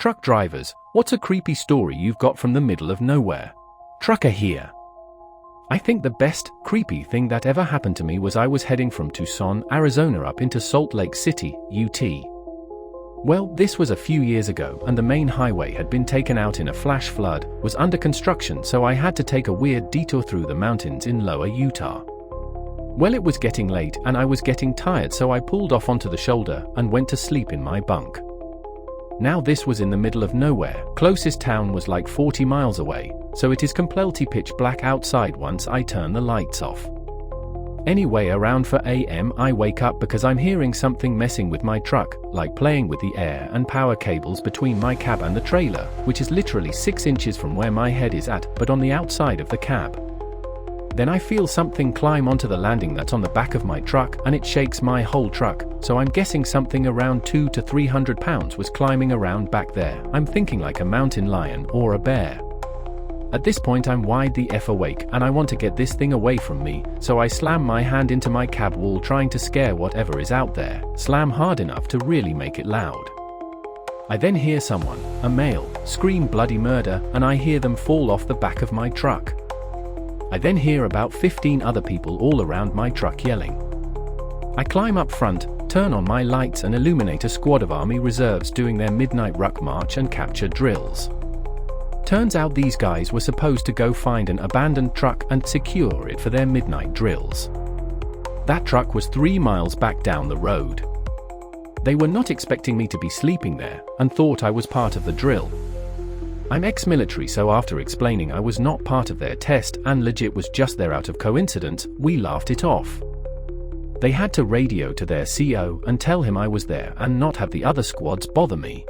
Truck drivers, what's a creepy story you've got from the middle of nowhere? Trucker here. I think the best, creepy thing that ever happened to me was I was heading from Tucson, Arizona up into Salt Lake City, UT. Well, this was a few years ago and the main highway had been taken out in a flash flood, was under construction, so I had to take a weird detour through the mountains in lower Utah. Well, it was getting late and I was getting tired, so I pulled off onto the shoulder and went to sleep in my bunk. Now this was in the middle of nowhere, closest town was like 40 miles away, so it is completely pitch black outside once I turn the lights off. Anyway, around 4 a.m. I wake up because I'm hearing something messing with my truck, like playing with the air and power cables between my cab and the trailer, which is literally 6 inches from where my head is at, but on the outside of the cab. Then I feel something climb onto the landing that's on the back of my truck and it shakes my whole truck, so I'm guessing something around 200 to 300 pounds was climbing around back there. I'm thinking like a mountain lion or a bear. At this point I'm wide the F awake and I want to get this thing away from me, so I slam my hand into my cab wall trying to scare whatever is out there, slam hard enough to really make it loud. I then hear someone, a male, scream bloody murder and I hear them fall off the back of my truck. I then hear about 15 other people all around my truck yelling. I climb up front, turn on my lights and illuminate a squad of Army reserves doing their midnight ruck march and capture drills. Turns out these guys were supposed to go find an abandoned truck and secure it for their midnight drills. That truck was 3 miles back down the road. They were not expecting me to be sleeping there and thought I was part of the drill. I'm ex-military, so after explaining I was not part of their test and legit was just there out of coincidence, we laughed it off. They had to radio to their CO and tell him I was there and not have the other squads bother me.